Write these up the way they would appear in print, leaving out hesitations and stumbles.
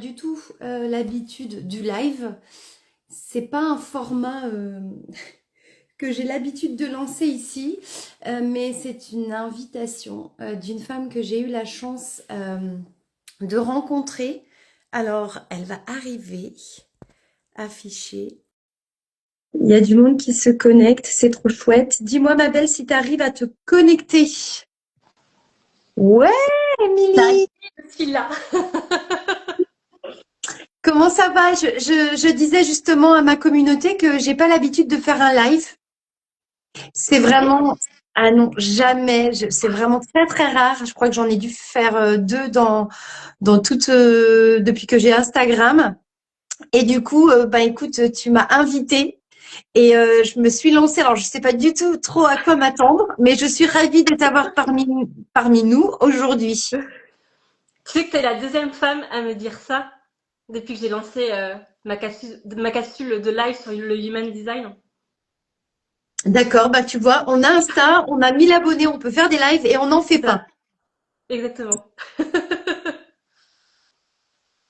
du tout l'habitude du live. C'est pas un format que j'ai l'habitude de lancer ici, mais c'est une invitation d'une femme que j'ai eu la chance de rencontrer. Alors, elle va arriver, afficher. Il y a du monde qui se connecte, c'est trop chouette. Dis-moi, ma belle, si tu arrives à te connecter. Ouais, Émilie! Je suis là. Comment ça va? Je disais justement à ma communauté que j'ai pas l'habitude de faire un live. C'est vraiment, ah non, jamais. C'est vraiment très très rare. Je crois que j'en ai dû faire deux dans toute depuis que j'ai Instagram. Et du coup, bah écoute, tu m'as invitée et je me suis lancée. Alors je sais pas du tout trop à quoi m'attendre, mais je suis ravie de t'avoir parmi nous aujourd'hui. Tu sais que tu es la deuxième femme à me dire ça depuis que j'ai lancé ma capsule de live sur le Human Design. D'accord, bah tu vois, on a Insta, on a 1000 abonnés, on peut faire des lives et on n'en fait C'est ça, pas. exactement.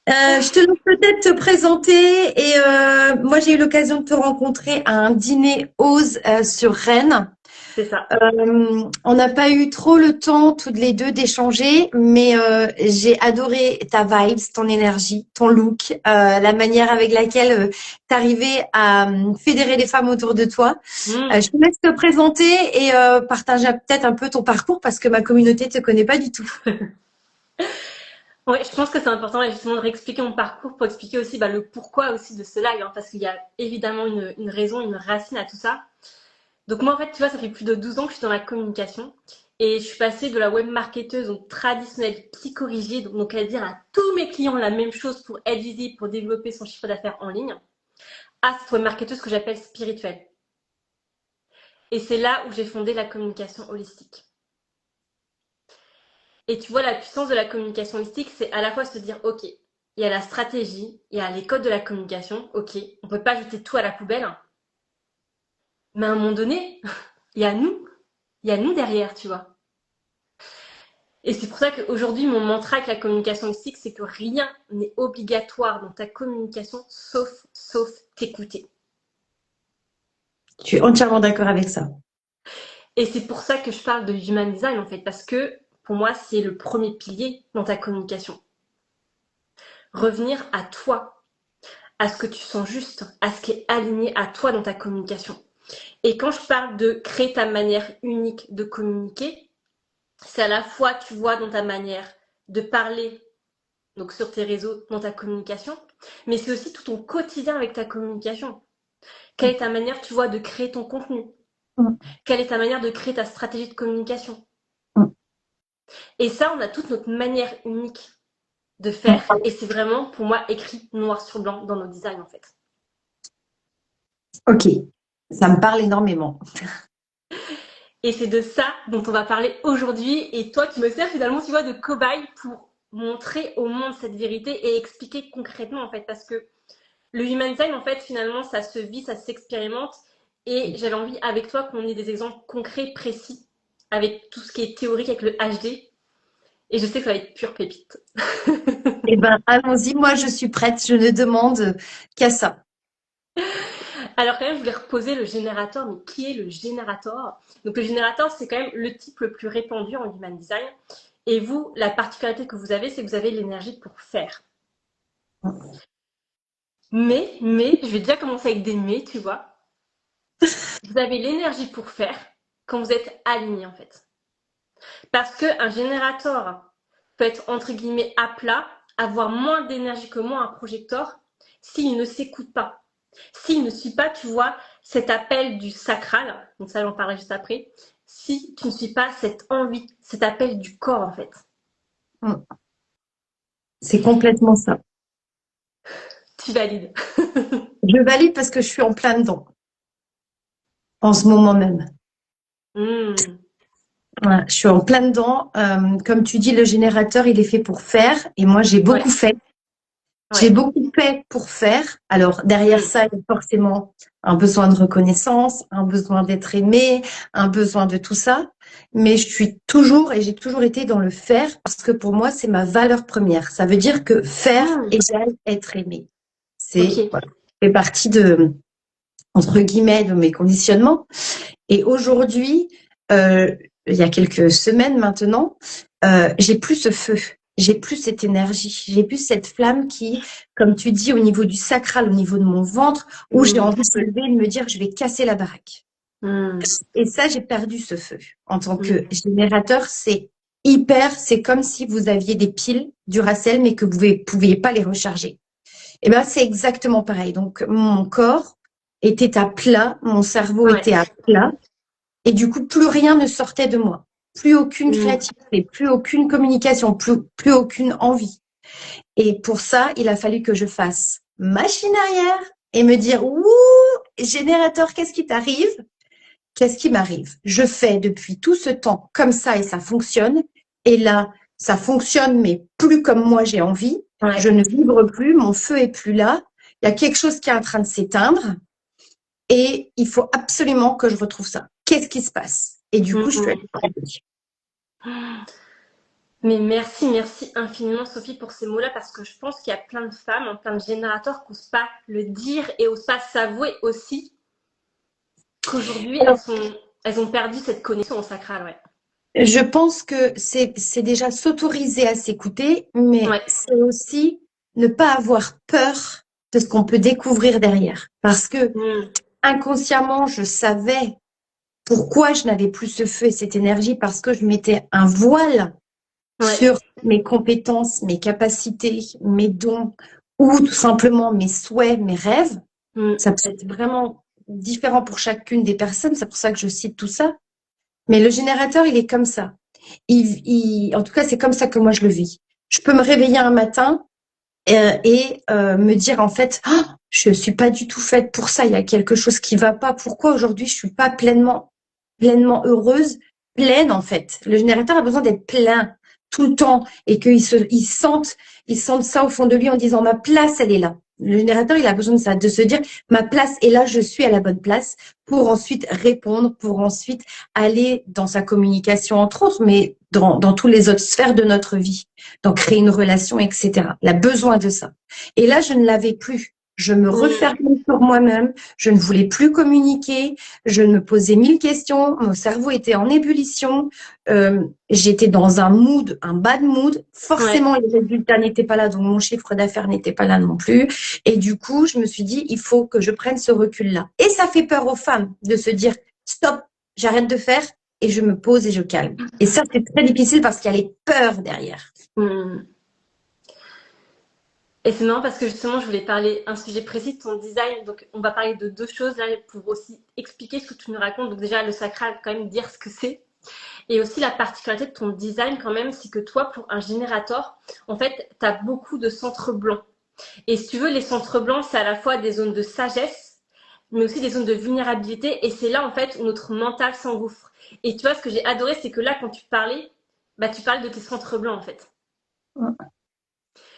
Je te laisse peut-être te présenter et moi j'ai eu l'occasion de te rencontrer à un dîner Ose sur Rennes. C'est ça. On n'a pas eu trop le temps toutes les deux d'échanger, mais j'ai adoré ta vibes, ton énergie, ton look, la manière avec laquelle tu arrivais à fédérer les femmes autour de toi. Hmm. Je te laisse te présenter et partager peut-être un peu ton parcours parce que ma communauté te connaît pas du tout. Ouais, je pense que c'est important justement de réexpliquer mon parcours pour expliquer aussi le pourquoi aussi de ce live, hein, parce qu'il y a évidemment une raison, une racine à tout ça. Donc moi en fait, tu vois, ça fait plus de 12 ans que je suis dans la communication et je suis passée de la web marketeuse donc traditionnelle psychorigide, donc à dire à tous mes clients la même chose pour être visible, pour développer son chiffre d'affaires en ligne, à cette web marketeuse que j'appelle spirituelle. Et c'est là où j'ai fondé la communication holistique. Et tu vois, la puissance de la communication holistique, c'est à la fois se dire, ok, il y a la stratégie, il y a les codes de la communication, ok, on peut pas jeter tout à la poubelle, mais à un moment donné, il y a nous, il y a nous derrière, tu vois. Et c'est pour ça qu'aujourd'hui, mon mantra avec la communication holistique, c'est que rien n'est obligatoire dans ta communication, sauf t'écouter. Je suis entièrement d'accord avec ça. Et c'est pour ça que je parle de human design, en fait, parce que pour moi, c'est le premier pilier dans ta communication. Revenir à toi, à ce que tu sens juste, à ce qui est aligné à toi dans ta communication. Et quand je parle de créer ta manière unique de communiquer, c'est à la fois, tu vois, dans ta manière de parler, donc sur tes réseaux, dans ta communication, mais c'est aussi tout ton quotidien avec ta communication. Quelle est ta manière, tu vois, de créer ton contenu? Quelle est ta manière de créer ta stratégie de communication? Et ça, on a toute notre manière unique de faire, et c'est vraiment, pour moi, écrit noir sur blanc dans nos designs, en fait. Ok, ça me parle énormément. Et c'est de ça dont on va parler aujourd'hui. Et toi, tu me sers finalement, tu vois, de cobaye pour montrer au monde cette vérité et expliquer concrètement, en fait. Parce que le human design, en fait, finalement, ça se vit, ça s'expérimente. Et j'avais envie, avec toi, qu'on ait des exemples concrets, précis, avec tout ce qui est théorique, avec le HD. Et je sais que ça va être pure pépite. Eh ben, allons-y. Moi, je suis prête. Je ne demande qu'à ça. Alors quand même, je voulais reposer le générateur. Mais qui est le générateur? Donc le générateur, c'est quand même le type le plus répandu en human design. Et vous, la particularité que vous avez, c'est que vous avez l'énergie pour faire. Mais, je vais déjà commencer avec des mais, tu vois. Vous avez l'énergie pour faire quand vous êtes aligné, en fait. Parce qu'un générateur peut être, entre guillemets, à plat, avoir moins d'énergie que moi, un projecteur, s'il ne s'écoute pas. S'il ne suit pas, tu vois, cet appel du sacral, donc ça j'en parlerai juste après, si tu ne suis pas cette envie, cet appel du corps, en fait. C'est complètement ça. Tu valides. Je valide parce que je suis en plein dedans, en ce moment même. Mmh. Voilà, je suis en plein dedans. Comme tu dis, le générateur, il est fait pour faire. Et moi, j'ai Ouais, beaucoup fait. J'ai ouais. beaucoup fait pour faire. Alors, derrière Mmh. ça, il y a forcément un besoin de reconnaissance, un besoin d'être aimé, un besoin de tout ça. mais je suis toujours et j'ai toujours été dans le faire parce que pour moi, c'est ma valeur première. Ça veut dire que faire Hmm, égale être aimé. C'est, ok. voilà, ça fait partie de, entre guillemets, de mes conditionnements. Et aujourd'hui, il y a quelques semaines maintenant, j'ai plus ce feu, j'ai plus cette énergie, j'ai plus cette flamme qui, comme tu dis, au niveau du sacral, au niveau de mon ventre, où j'ai Hmm, envie de me lever et de me dire, je vais casser la baraque. hmm, Et ça, j'ai perdu ce feu. En tant que hmm, générateur, c'est hyper, c'est comme si vous aviez des piles Duracell, mais que vous ne pouviez pas les recharger. Et ben, c'est exactement pareil. Donc, mon corps était à plat, mon cerveau ouais. était à plat, et du coup, plus rien ne sortait de moi. Plus aucune Hmm, créativité, plus aucune communication, plus aucune envie. Et pour ça, il a fallu que je fasse machine arrière et me dire, ouh, générateur, qu'est-ce qui t'arrive? Qu'est-ce qui m'arrive? Je fais depuis tout ce temps comme ça et ça fonctionne. Et là, ça fonctionne, mais plus comme moi j'ai envie. Je ouais. ne vibre plus, mon feu est plus là. Il y a quelque chose qui est en train de s'éteindre et il faut absolument que je retrouve ça. Qu'est-ce qui se passe? Et du coup, je suis allée Hmm. Mais merci, merci infiniment Sophie pour ces mots-là parce que je pense qu'il y a plein de femmes, hein, plein de générateurs qui n'osent pas le dire et n'osent pas s'avouer aussi qu'aujourd'hui Alors, elles ont perdu cette connexion au sacral, ouais. je pense que c'est déjà s'autoriser à s'écouter, mais Ouais. c'est aussi ne pas avoir peur de ce qu'on peut découvrir derrière. Parce que Hmm. inconsciemment, je savais pourquoi je n'avais plus ce feu et cette énergie, parce que je mettais un voile Ouais. sur mes compétences, mes capacités, mes dons, ou tout simplement mes souhaits, mes rêves. Hmm. Ça peut être vraiment différent pour chacune des personnes, c'est pour ça que je cite tout ça. Mais le générateur, il est comme ça. En tout cas, c'est comme ça que moi je le vis. Je peux me réveiller un matin et me dire en fait, ah, je suis pas du tout faite pour ça. Il y a quelque chose qui va pas. Pourquoi aujourd'hui je suis pas pleinement heureuse, pleine en fait. Le générateur a besoin d'être plein tout le temps et il sente ça au fond de lui en disant ma place, elle est là. Le générateur, il a besoin de ça, de se dire ma place est là, je suis à la bonne place pour ensuite répondre, pour ensuite aller dans sa communication entre autres, mais dans toutes les autres sphères de notre vie, donc créer une relation, etc. Il a besoin de ça. Et là, je ne l'avais plus. Je me Hmm. refermais sur moi-même, je ne voulais plus communiquer, je me posais mille questions, mon cerveau était en ébullition, j'étais dans un mood, un bad mood, Ouais. forcément les résultats n'étaient pas là, donc mon chiffre d'affaires n'était pas là non plus, et du coup je me suis dit, il faut que je prenne ce recul-là. Et ça fait peur aux femmes de se dire, stop, j'arrête de faire, et je me pose et je calme. Et ça c'est très difficile parce qu'il y a les peurs derrière. Hmm. Et c'est marrant parce que justement, je voulais parler un sujet précis de ton design. Donc, on va parler de deux choses là pour aussi expliquer ce que tu nous racontes. Donc, déjà, le sacral, quand même dire ce que c'est. Et aussi, la particularité de ton design, quand même, c'est que toi, pour un générateur, en fait, tu as beaucoup de centres blancs. Et si tu veux, les centres blancs, c'est à la fois des zones de sagesse, mais aussi des zones de vulnérabilité. Et c'est là, en fait, où notre mental s'engouffre. Et tu vois, ce que j'ai adoré, c'est que là, quand tu parlais, bah, tu parles de tes centres blancs, en fait.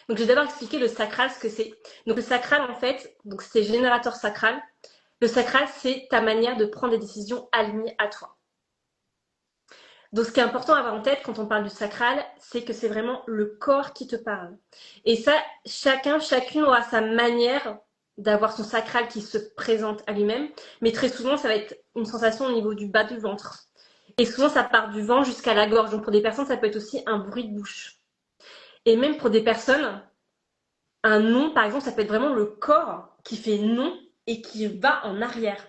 Donc, je vais d'abord expliquer le sacral, ce que c'est. Donc, le sacral, en fait, donc c'est générateur sacral. Le sacral, c'est ta manière de prendre des décisions alignées à toi. Donc, ce qui est important à avoir en tête quand on parle du sacral, c'est que c'est vraiment le corps qui te parle. Et ça, chacune aura sa manière d'avoir son sacral qui se présente à lui-même. Mais très souvent, ça va être une sensation au niveau du bas du ventre. Et souvent, ça part du ventre jusqu'à la gorge. Donc, pour des personnes, ça peut être aussi un bruit de bouche. Et même pour des personnes, un non, par exemple, ça peut être vraiment le corps qui fait non et qui va en arrière.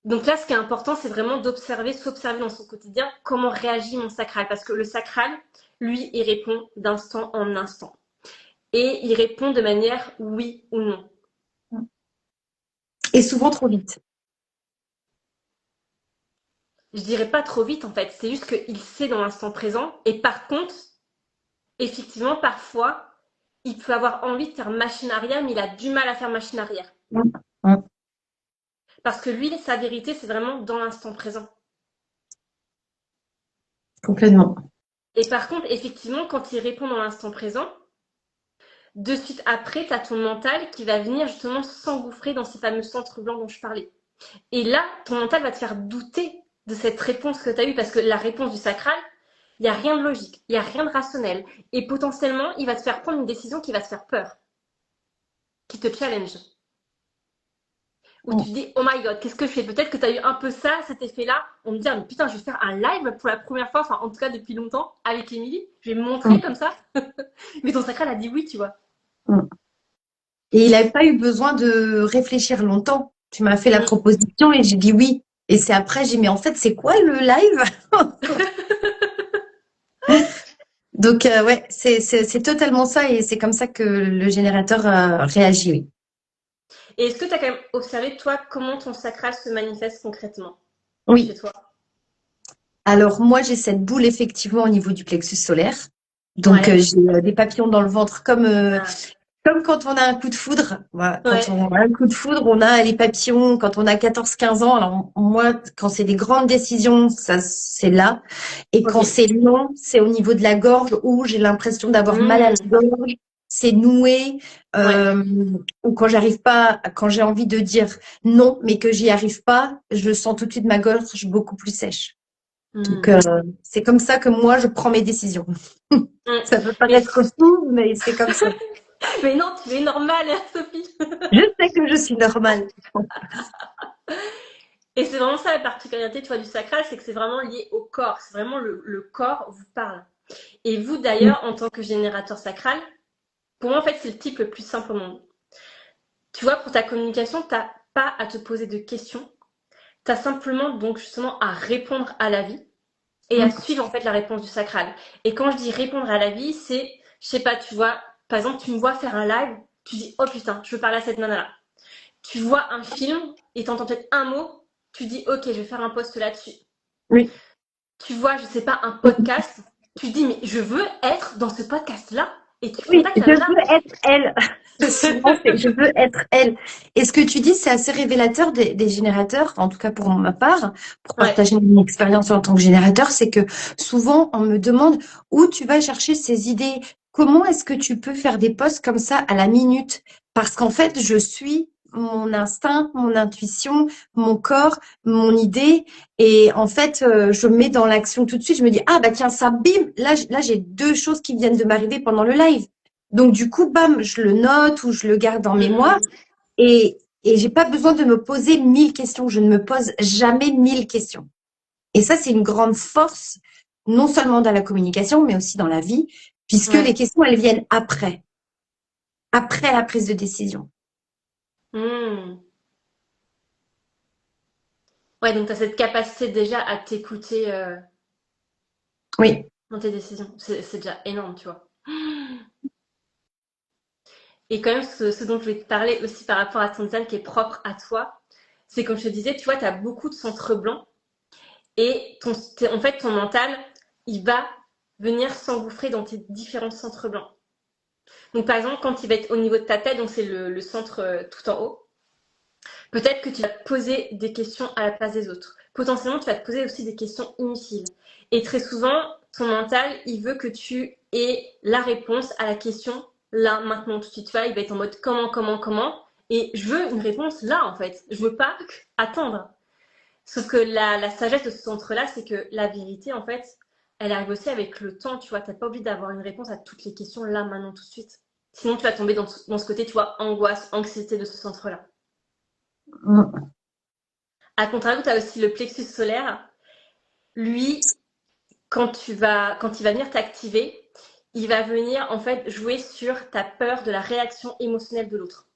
Donc là, ce qui est important, c'est vraiment d'observer, s'observer dans son quotidien, comment réagit mon sacral. Parce que le sacral, lui, il répond d'instant en instant. Et il répond de manière oui ou non. Et souvent trop vite. Je dirais pas trop vite, en fait. C'est juste qu'il sait dans l'instant présent. Et par contre, effectivement, parfois, il peut avoir envie de faire machine arrière, mais il a du mal à faire machine arrière. Parce que lui, sa vérité, c'est vraiment dans l'instant présent. Complètement. Et par contre, effectivement, quand il répond dans l'instant présent, de suite après, tu as ton mental qui va venir justement s'engouffrer dans ces fameux centres blancs dont je parlais. Et là, ton mental va te faire douter de cette réponse que tu as eue, parce que la réponse du sacral, il n'y a rien de logique, il n'y a rien de rationnel. Et potentiellement, il va te faire prendre une décision qui va te faire peur, qui te challenge. Où tu te dis, oh my god, qu'est-ce que je fais? Peut-être que tu as eu un peu ça, cet effet-là. On me dit, ah, mais putain, je vais faire un live pour la première fois, enfin en tout cas depuis longtemps, avec Émilie. Je vais me montrer comme ça. Mais ton sacral a dit oui, tu vois. Et il n'avait pas eu besoin de réfléchir longtemps. Tu m'as fait la Mm. proposition et j'ai dit oui. Et c'est après, j'ai dit, mais en fait, c'est quoi le live? Donc, ouais, c'est totalement ça et c'est comme ça que le générateur réagit, oui. Et est-ce que tu as quand même observé, toi, comment ton sacral se manifeste concrètement chez Oui. toi? Alors, moi, j'ai cette boule effectivement au niveau du plexus solaire. Donc, Ouais. j'ai des papillons dans le ventre Ah. comme quand on a un coup de foudre. Voilà, quand Ouais. on a un coup de foudre, on a les papillons. Quand on a 14 15 ans, alors moi, quand c'est des grandes décisions, ça, c'est là. Et Ok. quand c'est long, c'est au niveau de la gorge où j'ai l'impression d'avoir mal à la Mm. gorge. C'est noué. Ouais. Euh, ou quand j'arrive pas, quand j'ai envie de dire non, mais que j'y arrive pas, je sens tout de suite ma gorge beaucoup plus sèche. Donc, Mm. c'est comme ça que moi, je prends mes décisions. Mm. Ça peut Mais, paraître fou, mais c'est comme ça. mais non, tu es normale, Sophie. Je sais que je suis normale. Et c'est vraiment ça la particularité, tu vois, du sacral, c'est que c'est vraiment lié au corps. C'est vraiment le corps vous parle. Et vous, Mm. d'ailleurs, en tant que générateur sacral, pour moi, en fait, c'est le type le plus simple au monde. Tu vois, pour ta communication, t'as pas à te poser de questions. T'as simplement, donc, justement, à répondre à la vie et à Mm. suivre, en fait, la réponse du sacral. Et quand je dis répondre à la vie, c'est, je sais pas, tu vois, par exemple, tu me vois faire un live, tu dis, oh putain, je veux parler à cette nana-là. Tu vois un film et t'entends peut-être un mot, tu dis, ok, je vais faire un post là-dessus. Oui. Tu vois, je sais pas, un podcast, tu dis, mais je veux être dans ce podcast-là. Et tu Oui, contactes je la nana. veux être elle. Souvent, c'est je veux être elle. Et ce que tu dis, c'est assez révélateur des générateurs, en tout cas pour ma part, pour Ouais. partager mon expérience en tant que générateur, c'est que souvent, on me demande où tu vas chercher ces idées. Comment est-ce que tu peux faire des posts comme ça à la minute? Parce qu'en fait, je suis mon instinct, mon intuition, mon corps, mon idée. Et en fait, je mets dans l'action tout de suite. Je me dis, ah bah tiens, ça, bim, là j'ai deux choses qui viennent de m'arriver pendant le live. Donc du coup, bam, je le note ou je le garde en mémoire. Mm, Et j'ai pas besoin de me poser 1000 questions. Je ne me pose jamais 1000 questions. Et ça, c'est une grande force, non seulement dans la communication, mais aussi dans la vie, puisque ouais. les questions, elles viennent après la prise de décision. Mm. Ouais, donc tu as cette capacité déjà à t'écouter Oui, dans tes décisions. C'est déjà énorme, tu vois. Et quand même, ce dont je voulais te parler aussi par rapport à ton design qui est propre à toi, c'est comme je te disais, tu vois, tu as beaucoup de centres blancs et en fait, ton mental, il va venir s'engouffrer dans tes différents centres blancs. Donc, par exemple, quand il va être au niveau de ta tête, donc c'est le centre tout en haut, peut-être que tu vas te poser des questions à la place des autres. Potentiellement, tu vas te poser aussi des questions inutiles. Et très souvent, ton mental, il veut que tu aies la réponse à la question là, maintenant, tout de suite. Tu vois, il va être en mode comment. Et je veux une réponse là, en fait. Je veux pas attendre. Sauf que la sagesse de ce centre-là, c'est que la vérité, en fait, elle arrive aussi avec le temps, tu vois. T'as pas envie d'avoir une réponse à toutes les questions là, maintenant, tout de suite. Sinon, tu vas tomber dans ce côté, tu vois, angoisse, anxiété de ce centre-là. mm, À contrario, tu as aussi le plexus solaire. Lui, quand il va venir t'activer, il va venir en fait jouer sur ta peur de la réaction émotionnelle de l'autre.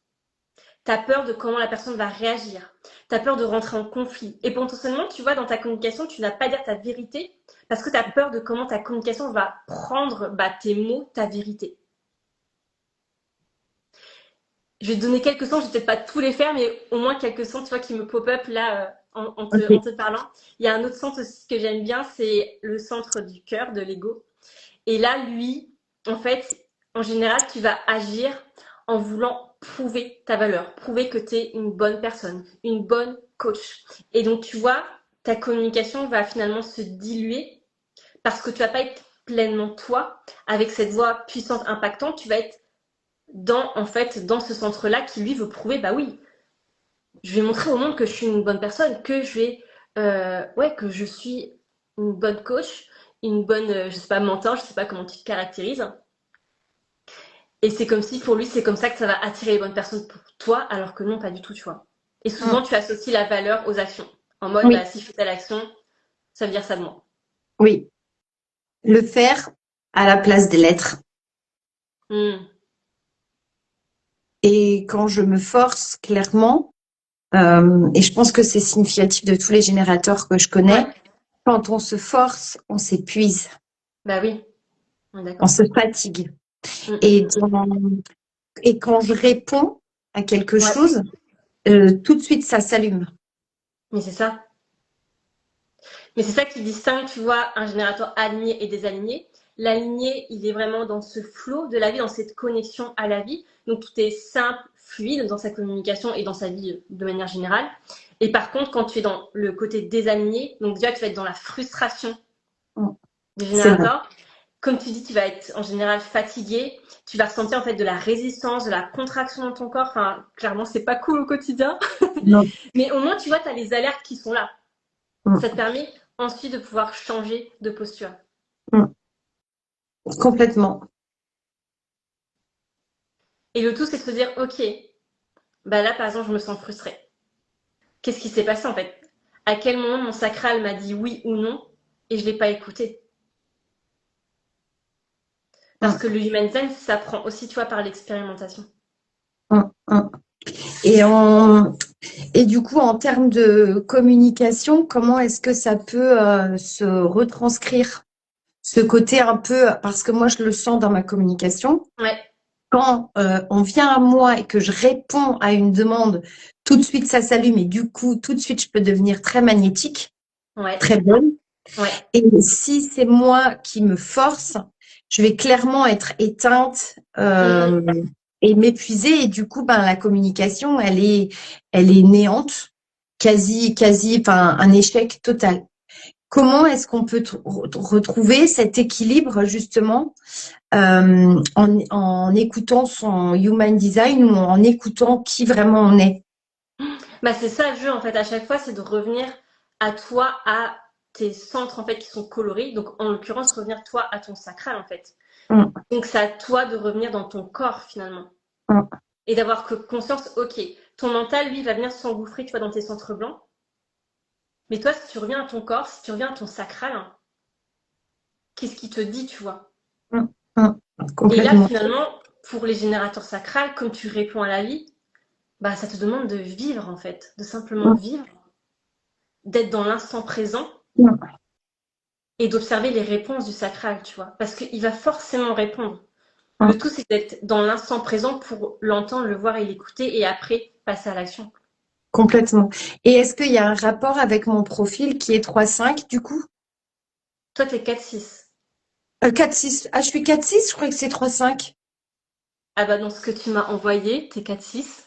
Ta peur de comment la personne va réagir. Ta peur de rentrer en conflit. Et potentiellement, tu vois, dans ta communication, tu n'as pas dire ta vérité parce que tu as peur de comment ta communication va prendre tes mots, ta vérité. Je vais te donner quelques sons, je vais peut-être pas tous les faire, mais au moins quelques sons, tu vois, qui me pop-up là en ok. te parlant. Il y a un autre centre aussi que j'aime bien, c'est le centre du cœur, de l'ego. Et là, lui, en fait, en général, tu vas agir en voulant prouver ta valeur, prouver que tu es une bonne personne, une bonne coach. Et donc, tu vois, ta communication va finalement se diluer parce que tu vas pas être pleinement toi, avec cette voix puissante, impactante, tu vas être en fait, dans ce centre-là qui, lui, veut prouver, bah oui, je vais montrer au monde que je suis une bonne personne, que je vais ouais, que je suis une bonne coach, une bonne, je sais pas, mentor, je sais pas comment tu te caractérises. Et c'est comme si pour lui, c'est comme ça que ça va attirer les bonnes personnes pour toi, alors que non, pas du tout, tu vois. Et souvent, Mm. tu associes la valeur aux actions. En mode, bah, Oui, si je fais telle action, ça veut dire ça de moi. oui. Le faire à la place de l'être. Hmm. Et quand je me force, clairement, et je pense que c'est significatif de tous les générateurs que je Ouais, connais, quand on se force, on s'épuise, bah oui, on est on d'accord. se fatigue. Hmm, Et, hmm, et quand je réponds à quelque ouais, chose, tout de suite, ça s'allume. mais c'est ça. Mais c'est ça qui distingue, tu vois, un générateur aligné et désaligné. L'aligné, il est vraiment dans ce flow de la vie, dans cette connexion à la vie. Donc tout est simple, fluide dans sa communication et dans sa vie de manière générale. Et par contre, quand tu es dans le côté désaligné, donc déjà tu vas être dans la frustration Mm. des C'est vrai. générateurs. Comme tu dis, tu vas être en général fatigué, tu vas ressentir en fait de la résistance, de la contraction dans ton corps. Enfin, clairement, c'est pas cool au quotidien. Non. Mais au moins, tu vois, tu as les alertes qui sont là. Ça te Mm. permet ensuite de pouvoir changer de posture. Mm. Complètement. Et le tout, c'est de se dire, ok, bah là, par exemple, je me sens frustrée. Qu'est-ce qui s'est passé en fait? À quel moment mon sacral m'a dit oui ou non et je l'ai pas écouté? Parce Mm. que le human design, ça prend aussi, tu vois, par l'expérimentation. Mm. Mm. Et, et du coup, en termes de communication, comment est-ce que ça peut se retranscrire? Ce côté un peu, parce que moi, je le sens dans ma communication. Ouais, Quand on vient à moi et que je réponds à une demande, tout de suite, ça s'allume et du coup, tout de suite, je peux devenir très magnétique, ouais, très bonne. ouais. Et si c'est moi qui me force, je vais clairement être éteinte Mm, et m'épuiser. Et du coup, ben, la communication, elle est néante, quasi, enfin, un échec total. Comment est-ce qu'on peut retrouver cet équilibre justement en écoutant son human design ou en écoutant qui vraiment on est? bah, c'est ça le jeu en fait, à chaque fois, c'est de revenir à toi, à tes centres en fait qui sont colorés. Donc en l'occurrence, revenir toi à ton sacral en fait. Mm, Donc c'est à toi de revenir dans ton corps finalement. mm, Et d'avoir que conscience, ok, ton mental, lui, va venir s'engouffrer, tu vois, dans tes centres blancs. Mais toi, si tu reviens à ton corps, si tu reviens à ton sacral, hein, qu'est-ce qui te dit, tu vois? mm, mm. Et là, Complètement. finalement, pour les générateurs sacrales, comme tu réponds à la vie, bah ça te demande de vivre en fait, de simplement Mm, vivre, d'être dans l'instant présent mm, et d'observer les réponses du sacral, tu vois. Parce qu'il va forcément répondre. Le mm. tout, c'est d'être dans l'instant présent pour l'entendre, le voir et l'écouter et après passer à l'action. Complètement. Et est-ce qu'il y a un rapport avec mon profil qui est 3-5 du coup? Toi, t'es 4-6. 4-6. Ah, je suis 4-6, je crois que c'est 3-5. Ah bah dans ce que tu m'as envoyé, t'es 4-6.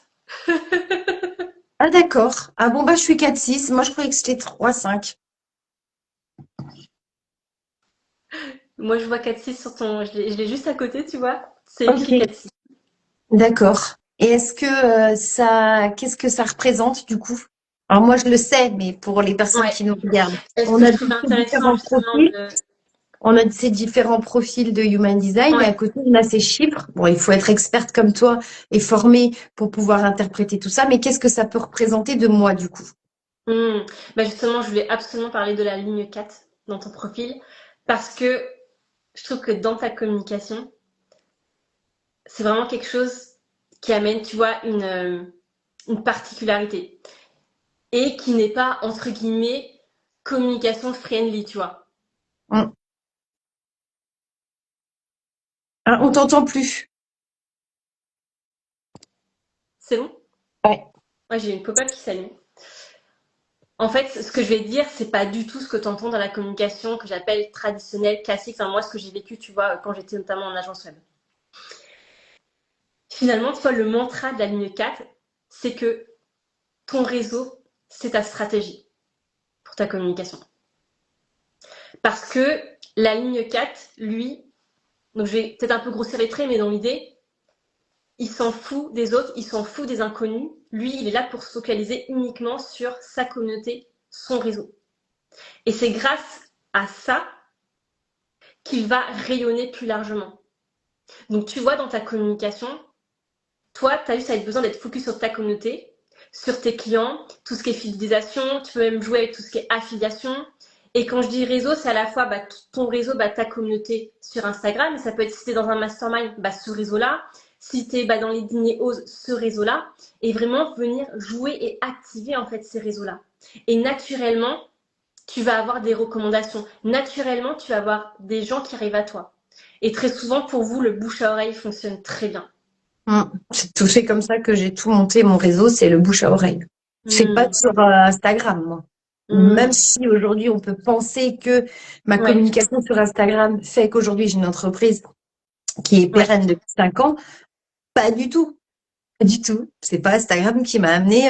Ah, d'accord. Ah bon, bah, je suis 4-6. Moi, je croyais que c'était 3-5. Moi, je vois 4-6 sur ton. Je l'ai juste à côté, tu vois. C'est écrit Ok, 4-6. d'accord. Et est-ce que qu'est-ce que ça représente du coup? Alors moi, je le sais, mais pour les personnes Ouais. qui nous regardent, Est-ce on que a je trouve ces intéressant différents justement profils. de. On a ces différents profils de Human Design et Ouais. à côté, on a ces chiffres. Bon, il faut être experte comme toi et formée pour pouvoir interpréter tout ça, mais qu'est-ce que ça peut représenter de moi du coup? Hmm. Bah justement, je voulais absolument parler de la ligne 4 dans ton profil parce que je trouve que dans ta communication, c'est vraiment quelque chose qui amène, tu vois, une particularité et qui n'est pas, entre guillemets, communication friendly, tu vois. Hum. Ah, on t'entend plus. C'est bon? Ouais. Moi, j'ai une pop-up qui s'allume. En fait, ce que je vais dire, c'est pas du tout ce que tu entends dans la communication que j'appelle traditionnelle, classique. Enfin, moi, ce que j'ai vécu, tu vois, quand j'étais notamment en agence web. Finalement, tu vois, le mantra de la ligne 4, c'est que ton réseau, c'est ta stratégie pour ta communication. Parce que la ligne 4, lui, donc je vais peut-être un peu grossir les traits, mais dans l'idée, il s'en fout des autres, il s'en fout des inconnus. Lui, il est là pour se focaliser uniquement sur sa communauté, son réseau. Et c'est grâce à ça qu'il va rayonner plus largement. Donc, tu vois, dans ta communication, toi, tu as juste besoin d'être focus sur ta communauté, sur tes clients, tout ce qui est fidélisation. Tu peux même jouer avec tout ce qui est affiliation. Et quand je dis réseau, c'est à la fois ton réseau, ta communauté sur Instagram. Ça peut être si tu es dans un mastermind, ce réseau-là. Si tu es dans les dîners Ose, ce réseau-là. Et vraiment venir jouer et activer en fait ces réseaux-là. Et naturellement, tu vas avoir des recommandations. Naturellement, tu vas avoir des gens qui arrivent à toi. Et très souvent, pour vous, le bouche à oreille fonctionne très bien. C'est tout fait comme ça que j'ai tout monté mon réseau, c'est le bouche à oreille. C'est pas sur Instagram, moi. Même si aujourd'hui on peut penser que ma communication sur Instagram fait qu'aujourd'hui j'ai une entreprise qui est pérenne depuis 5 ans, pas du tout. Pas du tout. C'est pas Instagram qui m'a amené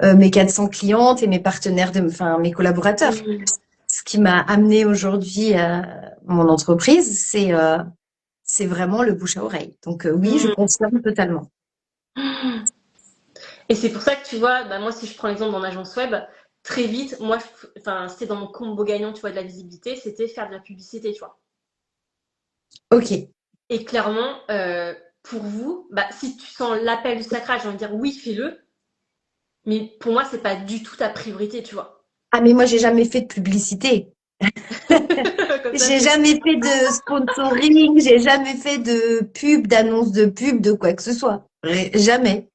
mes 400 clientes et mes partenaires, mes collaborateurs. Ce qui m'a amené aujourd'hui à mon entreprise, c'est vraiment le bouche à oreille. Donc oui, je confirme totalement. Et c'est pour ça que tu vois, moi si je prends l'exemple dans l'agence web, très vite, moi, c'était dans mon combo gagnant, tu vois, de la visibilité, c'était faire de la publicité, tu vois. Ok. Et clairement, pour vous, si tu sens l'appel du sacrage, j'ai envie de dire oui, fais-le. Mais pour moi, c'est pas du tout ta priorité, tu vois. Ah, mais moi, j'ai jamais fait de publicité. J'ai jamais fait de sponsoring, j'ai jamais fait de pub, d'annonce de pub, de quoi que ce soit. Jamais.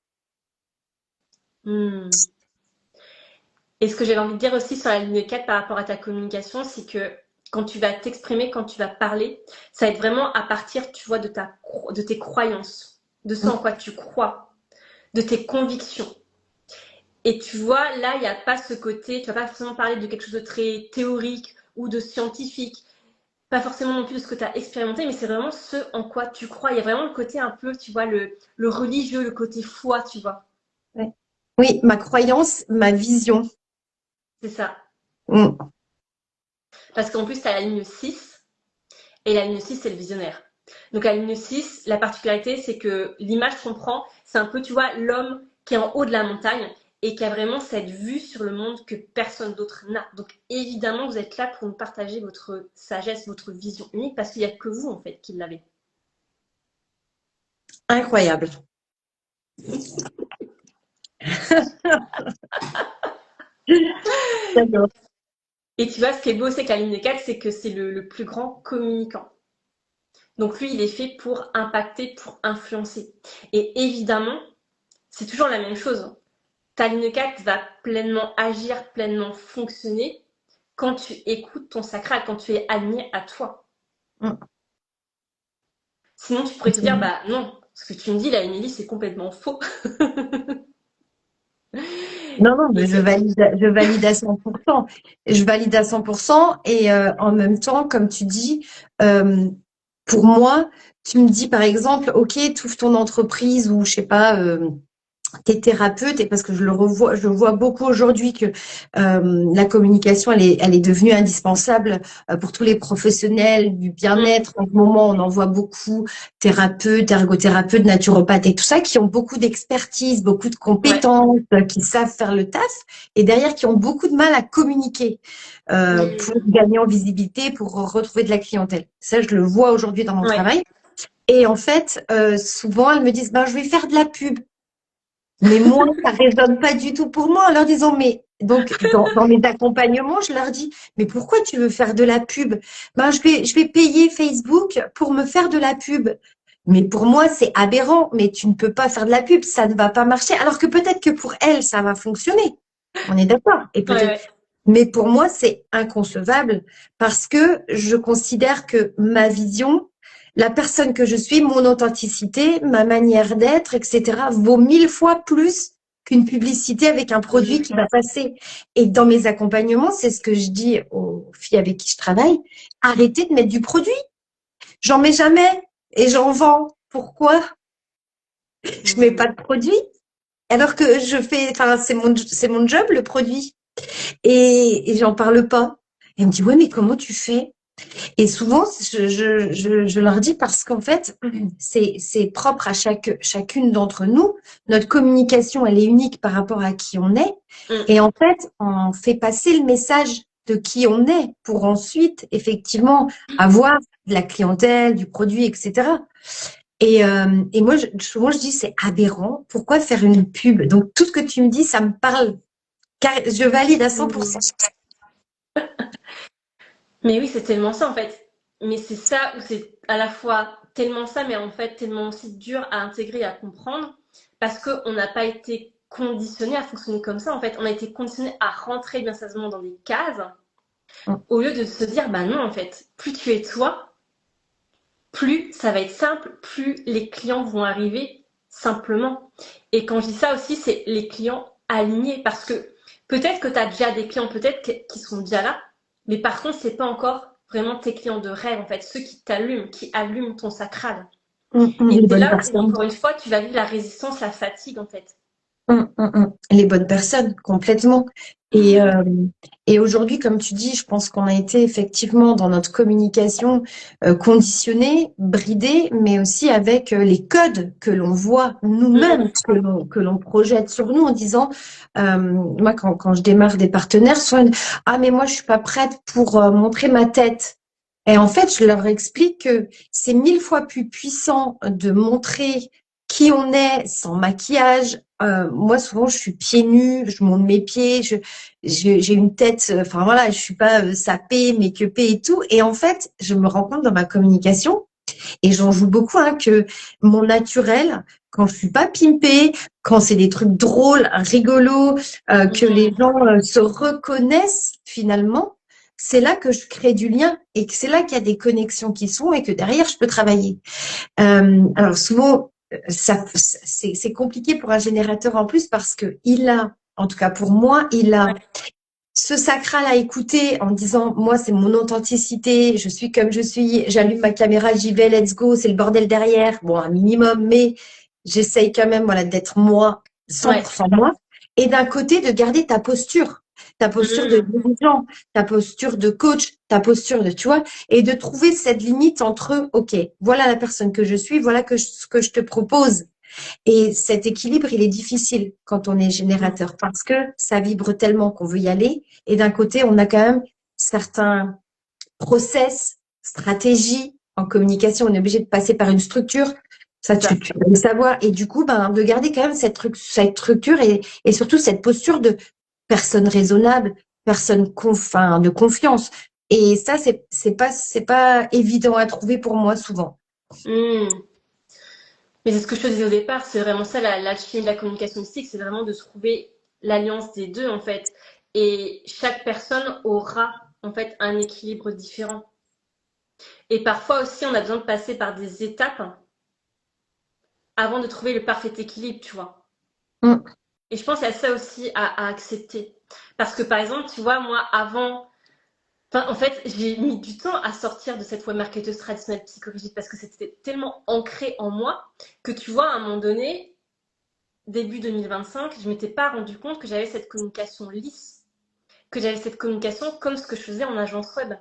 Et ce que j'avais envie de dire aussi sur la ligne 4 par rapport à ta communication, c'est que quand tu vas t'exprimer, quand tu vas parler, ça va être vraiment à partir, tu vois, de tes croyances, de ce en quoi tu crois, de tes convictions. Et tu vois, là, il n'y a pas ce côté, tu vas pas forcément parler de quelque chose de très théorique ou de scientifique, pas forcément non plus de ce que tu as expérimenté, mais c'est vraiment ce en quoi tu crois. Il y a vraiment le côté un peu, tu vois, le religieux, le côté foi, tu vois. Ouais. Oui, ma croyance, ma vision. C'est ça. Parce qu'en plus, tu as la ligne 6, et la ligne 6, c'est le visionnaire. Donc la ligne 6, la particularité, c'est que l'image qu'on prend, c'est un peu, tu vois, l'homme qui est en haut de la montagne et qui a vraiment cette vue sur le monde que personne d'autre n'a. Donc évidemment, vous êtes là pour nous partager votre sagesse, votre vision unique, parce qu'il n'y a que vous, en fait, qui l'avez. Incroyable. Et tu vois, ce qui est beau, c'est que la ligne 4, c'est que c'est le plus grand communicant. Donc lui, il est fait pour impacter, pour influencer. Et évidemment, c'est toujours la même chose. Ta ligne 4 va pleinement agir, pleinement fonctionner quand tu écoutes ton sacral, quand tu es aligné à toi. Sinon, tu pourrais te dire, non, ce que tu me dis là, Émilie, c'est complètement faux. Non, mais je valide à 100%. Je valide à 100% et en même temps, comme tu dis, pour moi, tu me dis par exemple, ok, tu ouvres ton entreprise ou je sais pas, t'es thérapeute et parce que je vois beaucoup aujourd'hui que la communication elle est devenue indispensable pour tous les professionnels du bien-être. En ce moment, on en voit beaucoup thérapeutes, ergothérapeutes, naturopathes et tout ça qui ont beaucoup d'expertise, beaucoup de compétences, qui savent faire le taf et derrière qui ont beaucoup de mal à communiquer pour gagner en visibilité, pour retrouver de la clientèle. Ça, je le vois aujourd'hui dans mon travail. Et en fait, souvent, elles me disent, je vais faire de la pub. Mais moi, ça résonne pas du tout pour moi en leur disant, mais donc dans mes accompagnements, je leur dis, mais pourquoi tu veux faire de la pub? Je vais payer Facebook pour me faire de la pub. Mais pour moi, c'est aberrant, mais tu ne peux pas faire de la pub, ça ne va pas marcher. Alors que peut-être que pour elle, ça va fonctionner. On est d'accord. Et peut-être. Mais pour moi, c'est inconcevable parce que je considère que ma vision, la personne que je suis, mon authenticité, ma manière d'être, etc., vaut 1000 fois plus qu'une publicité avec un produit qui va passer. Et dans mes accompagnements, c'est ce que je dis aux filles avec qui je travaille, arrêtez de mettre du produit. J'en mets jamais et j'en vends. Pourquoi? Je mets pas de produit alors que c'est mon job, le produit. Et j'en parle pas. Et elle me dit, ouais, mais comment tu fais? Et souvent, je leur dis parce qu'en fait, c'est propre à chacune d'entre nous. Notre communication, elle est unique par rapport à qui on est. Et en fait, on fait passer le message de qui on est pour ensuite, effectivement, avoir de la clientèle, du produit, etc. Et moi, souvent, je dis, c'est aberrant. Pourquoi faire une pub? Donc, tout ce que tu me dis, ça me parle. Je valide à 100%. Mais oui, c'est tellement ça en fait. Mais c'est ça où c'est à la fois tellement ça, mais en fait tellement aussi dur à intégrer et à comprendre parce qu'on n'a pas été conditionné à fonctionner comme ça en fait. On a été conditionné à rentrer bien sérieusement dans des cases au lieu de se dire bah non en fait, plus tu es toi, plus ça va être simple, plus les clients vont arriver simplement. Et quand je dis ça aussi, c'est les clients alignés parce que peut-être que tu as déjà des clients, peut-être qui sont déjà là, mais par contre, c'est pas encore vraiment tes clients de rêve, en fait, ceux qui allument ton sacral. Et Les c'est bonnes là où, personnes. encore une fois, tu vas vivre la résistance, la fatigue, en fait. Les bonnes personnes, complètement. Et, euh, et aujourd'hui, comme tu dis, je pense qu'on a été effectivement dans notre communication conditionnés, bridés, mais aussi avec les codes que l'on voit nous-mêmes, que l'on projette sur nous en disant, moi quand je démarre des partenaires, soit ah mais moi je suis pas prête pour montrer ma tête. Et en fait, je leur explique que c'est 1000 fois plus puissant de montrer qui on est sans maquillage. Moi, souvent, je suis pieds nus, je monte mes pieds, j'ai une tête, enfin voilà, je suis pas sapée, make-upée et tout. Et en fait, je me rends compte dans ma communication, et j'en joue beaucoup, hein, que mon naturel, quand je suis pas pimpée, quand c'est des trucs drôles, rigolos, que les gens se reconnaissent finalement, c'est là que je crée du lien et que c'est là qu'il y a des connexions qui sont et que derrière, je peux travailler. Alors souvent, c'est compliqué pour un générateur en plus parce que il a, en tout cas pour moi, il a ce sacral à écouter en disant, moi, c'est mon authenticité, je suis comme je suis, j'allume ma caméra, j'y vais, let's go, c'est le bordel derrière, bon, un minimum, mais j'essaye quand même, voilà, d'être moi, 100% moi. Et d'un côté, de garder ta posture de dirigeant, ta posture de coach, ta posture de, tu vois, et de trouver cette limite entre, OK, voilà la personne que je suis, voilà ce que je te propose. Et cet équilibre, il est difficile quand on est générateur parce que ça vibre tellement qu'on veut y aller. Et d'un côté, on a quand même certains process, stratégies en communication. On est obligé de passer par une structure. Ça, tu dois le savoir. Et du coup, de garder quand même cette structure et surtout cette posture de personne raisonnable, personne de confiance. Et ça, c'est pas évident à trouver pour moi souvent. Mais c'est ce que je te disais au départ, c'est vraiment ça l'alchimie de la communication mystique, c'est vraiment de trouver l'alliance des deux en fait. Et chaque personne aura en fait un équilibre différent. Et parfois aussi, on a besoin de passer par des étapes avant de trouver le parfait équilibre, tu vois. Et je pense qu'il y a ça aussi à accepter. Parce que par exemple, tu vois, moi, avant, en fait, j'ai mis du temps à sortir de cette web marketeuse traditionnelle psychologique parce que c'était tellement ancré en moi que tu vois, à un moment donné, début 2025, je m'étais pas rendu compte que j'avais cette communication lisse, que j'avais cette communication comme ce que je faisais en agence web.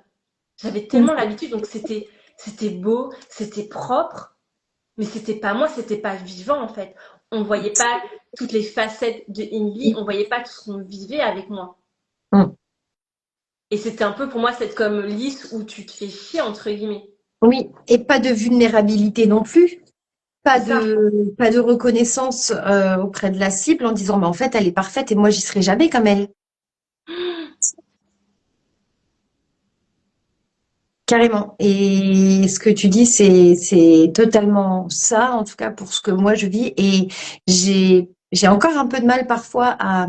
J'avais tellement l'habitude, donc c'était beau, c'était propre, mais c'était pas moi, c'était pas vivant en fait. On voyait pas toutes les facettes de Inly, on voyait pas tout ce qu'on vivait avec moi. Et c'était un peu pour moi cette comme lisse où tu te fais chier entre guillemets. Oui, et pas de vulnérabilité non plus. Pas de reconnaissance auprès de la cible en disant, mais en fait, elle est parfaite et moi, j'y serai jamais comme elle. Carrément. Et ce que tu dis, c'est totalement ça, en tout cas pour ce que moi je vis. Et j'ai encore un peu de mal parfois à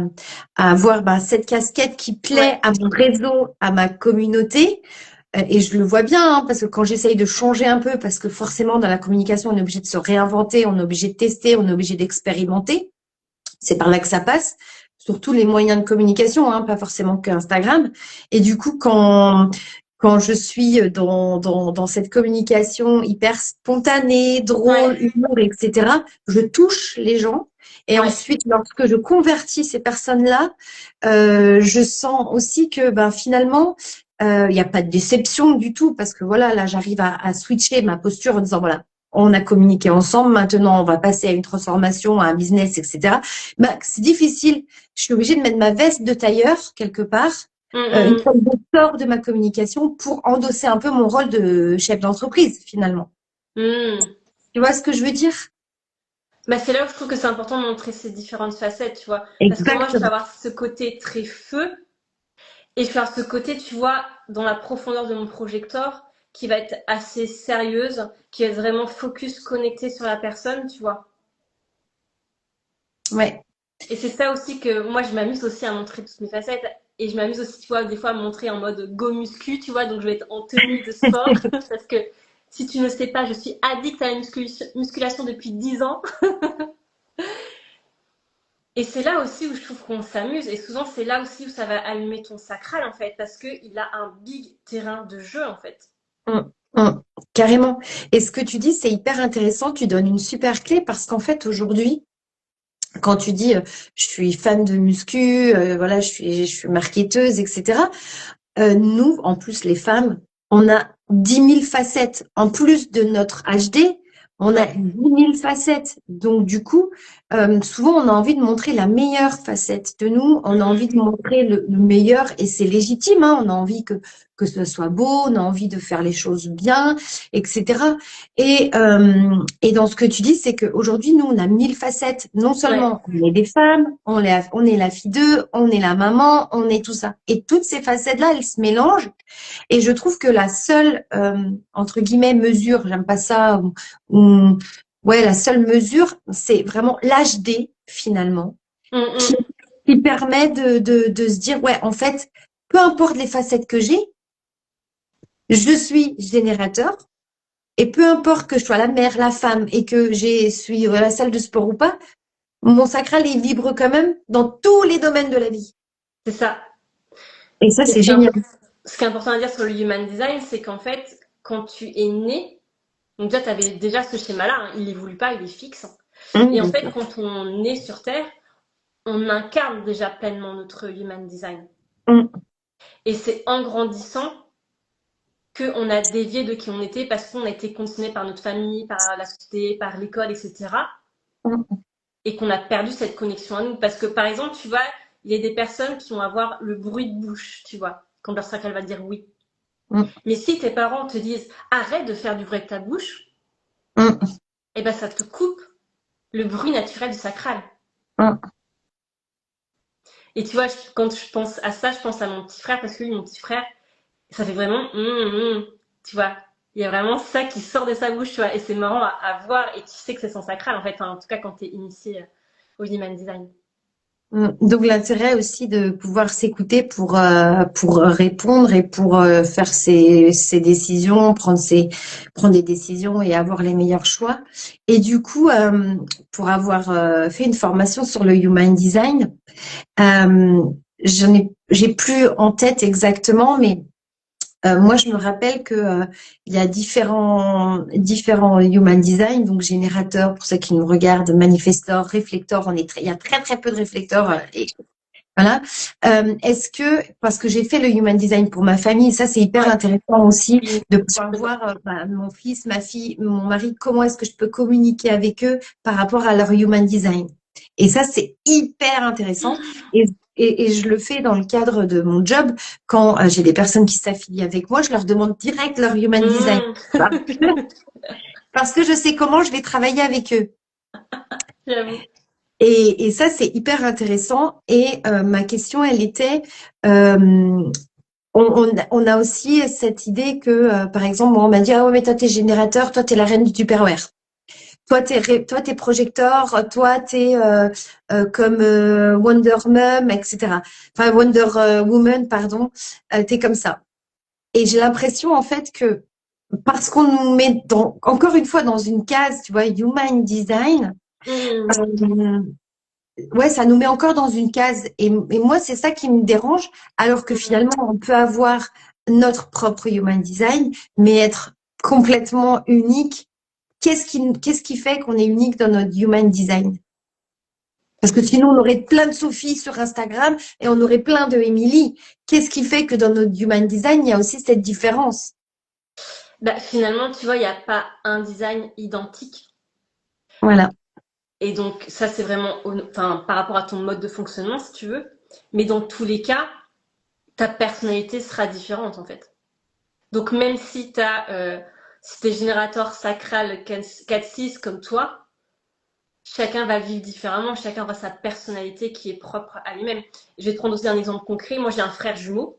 avoir cette casquette qui plaît à mon réseau, à ma communauté. Et je le vois bien, hein, parce que quand j'essaye de changer un peu, parce que forcément dans la communication, on est obligé de se réinventer, on est obligé de tester, on est obligé d'expérimenter. C'est par là que ça passe, surtout les moyens de communication, hein, pas forcément que Instagram. Et du coup, quand je suis dans cette communication hyper spontanée, drôle, humour, etc., je touche les gens. Et ensuite, lorsque je convertis ces personnes-là, je sens aussi que finalement, il n'y a pas de déception du tout parce que voilà, là, j'arrive à switcher ma posture en disant voilà, on a communiqué ensemble, maintenant on va passer à une transformation, à un business, etc. C'est difficile. Je suis obligée de mettre ma veste de tailleur quelque part Il Mm, faut que je sors de ma communication pour endosser un peu mon rôle de chef d'entreprise, finalement. mm, mm. Tu vois ce que je veux dire? Bah, c'est là où je trouve que c'est important de montrer ces différentes facettes, tu vois. Parce que moi, je peux Exactement. avoir ce côté très feu et je peux avoir ce côté, tu vois, dans la profondeur de mon projecteur qui va être assez sérieuse, qui va être vraiment focus, connecté sur la personne, tu vois. Ouais. Et c'est ça aussi que moi, je m'amuse aussi à montrer toutes mes facettes. Et je m'amuse aussi, tu vois, des fois à me montrer en mode go muscu, tu vois. Donc, je vais être en tenue de sport. Parce que si tu ne sais pas, je suis addict à la musculation depuis 10 ans. Et c'est là aussi où je trouve qu'on s'amuse. Et souvent, c'est là aussi où ça va allumer ton sacral, en fait. Parce qu'il a un big terrain de jeu, en fait. Mm, mm, carrément. Et ce que tu dis, c'est hyper intéressant. Tu donnes une super clé parce qu'en fait, aujourd'hui, quand tu dis je suis fan de muscu, voilà, je suis marketeuse, etc. Nous, en plus, les femmes, on a 10 000 facettes. En plus de notre HD, on a Ouais. 10 000 facettes. Donc, du coup, souvent, on a envie de montrer la meilleure facette de nous. On a envie de montrer le meilleur et c'est légitime, hein. On a envie que ce soit beau, on a envie de faire les choses bien, etc. Et dans ce que tu dis, c'est qu'aujourd'hui, nous, on a 1000 facettes. Non Ouais. seulement on est des femmes, on est la fille d'eux, on est la maman, on est tout ça. Et toutes ces facettes-là, elles se mélangent. Et je trouve que la seule, entre guillemets, mesure, j'aime pas ça, ouais, la seule mesure, c'est vraiment l'HD, finalement, Mm, qui, mm. qui permet de se dire, ouais, en fait, peu importe les facettes que j'ai, je suis générateur. Et peu importe que je sois la mère, la femme et que suis à la salle de sport ou pas, mon sacral est libre quand même dans tous les domaines de la vie. C'est ça. Et ça, Et c'est génial. ce qui est important à dire sur le human design, c'est qu'en fait, quand tu es né, donc déjà, tu avais déjà ce schéma-là, hein, il évolue pas, il est fixe. Et en Bien fait, sûr. quand on est sur Terre, on incarne déjà pleinement notre human design. Hum, Et c'est en grandissant qu'on a dévié de qui on était parce qu'on a été conditionné par notre famille, par la société, par l'école, etc. hum, Et qu'on a perdu cette connexion à nous. Parce que, par exemple, tu vois, il y a des personnes qui vont avoir le bruit de bouche, tu vois, quand leur sacral va dire oui. hum, Mais si tes parents te disent arrête de faire du bruit avec ta bouche, hum, eh ben ça te coupe le bruit naturel du sacral. hum. Et tu vois, quand je pense à ça, je pense à mon petit frère parce que lui, mon petit frère, ça fait vraiment, tu vois, il y a vraiment ça qui sort de sa bouche, tu vois, et c'est marrant à voir et tu sais que c'est son sacral en fait, enfin, en tout cas quand tu es initié au human design. Donc l'intérêt aussi de pouvoir s'écouter pour répondre et pour faire ses décisions, prendre des décisions et avoir les meilleurs choix. Et du coup, pour avoir fait une formation sur le Human Design, euh, j'ai plus en tête exactement, mais moi, je me rappelle que il y a différents human design, donc générateur pour ceux qui nous regardent, manifestor, réflecteur. Il y a très très peu de réflecteurs. Et voilà. Parce que j'ai fait le human design pour ma famille, ça c'est hyper Ouais, intéressant aussi oui, de pouvoir voir mon fils, ma fille, mon mari, comment est-ce que je peux communiquer avec eux par rapport à leur human design. Et ça c'est hyper intéressant. Et, et je le fais dans le cadre de mon job. Quand j'ai des personnes qui s'affilient avec moi, je leur demande direct leur human design. Parce que je sais comment je vais travailler avec eux. j'avoue. Et ça, c'est hyper intéressant. Et ma question, elle était, euh, on a aussi cette idée que, par exemple, moi, on m'a dit, ah ouais, mais toi, t'es générateur, toi, t'es la reine du Tupperware. Toi, t'es projecteur, toi, t'es comme Wonder Mum, etc. Enfin, Wonder Woman, pardon, t'es comme ça. Et j'ai l'impression, en fait, que parce qu'on nous met encore une fois dans une case, tu vois, Human Design, Mm. euh, ouais, ça nous met encore dans une case. Et moi, c'est ça qui me dérange, alors que Mm. finalement, on peut avoir notre propre human design, mais être complètement unique. Qu'est-ce qui fait qu'on est unique dans notre human design? Parce que sinon, on aurait plein de Sophie sur Instagram et on aurait plein de Emily. Qu'est-ce qui fait que dans notre human design, il y a aussi cette différence? Bah, finalement, tu vois, il n'y a pas un design identique. Voilà. Et donc, ça, c'est vraiment enfin, par rapport à ton mode de fonctionnement, si tu veux. Mais dans tous les cas, ta personnalité sera différente en fait. Donc même si si t'es générateur sacral 4-6 comme toi, chacun va vivre différemment, chacun aura sa personnalité qui est propre à lui-même. Je vais te prendre aussi un exemple concret. Moi, j'ai un frère jumeau.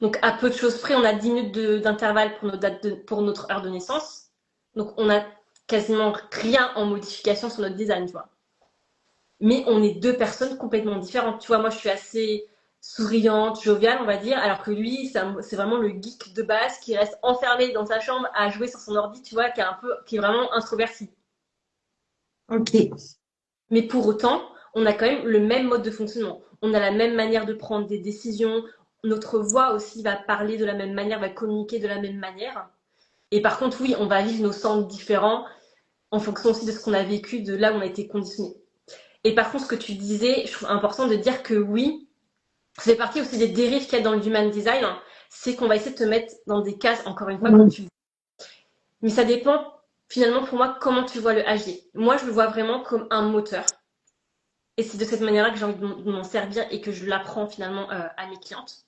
Donc, à peu de choses près, on a 10 minutes d'intervalle pour notre heure de naissance. Donc, on a quasiment rien en modification sur notre design, tu vois. Mais on est deux personnes complètement différentes. Tu vois, moi, je suis assez souriante, joviale, on va dire, alors que lui, c'est vraiment le geek de base qui reste enfermé dans sa chambre à jouer sur son ordi, tu vois, qui est vraiment introverti. Ok. Mais pour autant, on a quand même le même mode de fonctionnement. On a la même manière de prendre des décisions. Notre voix aussi va parler de la même manière, va communiquer de la même manière. Et par contre, oui, on va vivre nos centres différents en fonction aussi de ce qu'on a vécu, de là où on a été conditionné. Et par contre, ce que tu disais, je trouve important de dire que oui, ça fait partie aussi des dérives qu'il y a dans le human design, hein, c'est qu'on va essayer de te mettre dans des cases, encore une fois, comme tu dis. Mais ça dépend, finalement, pour moi, comment tu vois le HD. Moi, je le vois vraiment comme un moteur. Et c'est de cette manière-là que j'ai envie de m'en servir et que je l'apprends finalement à mes clientes.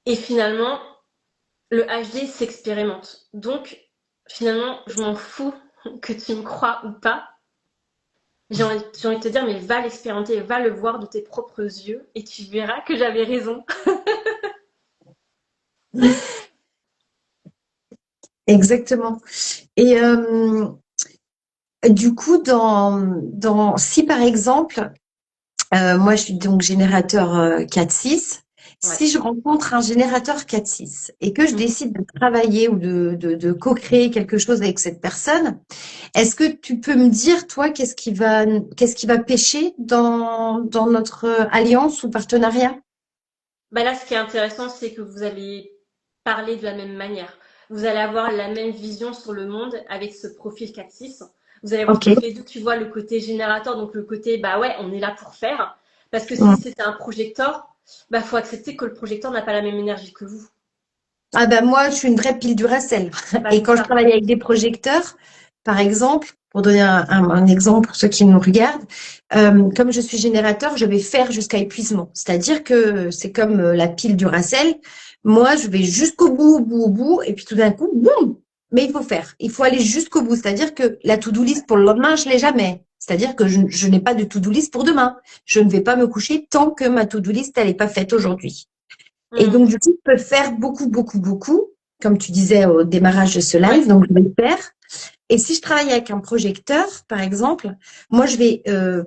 Et finalement, le HD s'expérimente. Donc, finalement, je m'en fous que tu me crois ou pas. J'ai envie de te dire, mais va l'expérimenter, va le voir de tes propres yeux et tu verras que j'avais raison. Exactement. Et du coup, si par exemple, moi je suis donc générateur 4-6, Ouais. si je rencontre un générateur 4-6 et que je décide de travailler ou de co-créer quelque chose avec cette personne, est-ce que tu peux me dire, toi, qu'est-ce qui va pêcher dans notre alliance ou partenariat? Bah là, ce qui est intéressant, c'est que vous allez parler de la même manière. Vous allez avoir la même vision sur le monde avec ce profil 4-6. Vous allez voir Ok. toutes les deux, tu vois, le côté générateur, donc le côté, bah ouais, on est là pour faire. Parce que si Mm. c'était un projecteur, bah faut accepter que le projecteur n'a pas la même énergie que vous. Ah ben moi, je suis une vraie pile Duracell. Bah Et c'est quand je ça. travaille avec des projecteurs, par exemple, pour donner un exemple pour ceux qui nous regardent, comme je suis générateur, je vais faire jusqu'à épuisement. C'est-à-dire que c'est comme la pile Duracell. Moi, je vais jusqu'au bout, au bout, au bout, et puis tout d'un coup, boum! Mais il faut faire. Il faut aller jusqu'au bout. C'est-à-dire que la to-do list pour le lendemain, je l'ai jamais. C'est-à-dire que je n'ai pas de to-do list pour demain. Je ne vais pas me coucher tant que ma to-do list, elle n'est pas faite aujourd'hui. Et Mm. donc, du coup, je peux faire beaucoup, beaucoup, beaucoup, comme tu disais au démarrage de ce Ouais, live. Donc, je vais le faire. Et si je travaille avec un projecteur, par exemple, moi,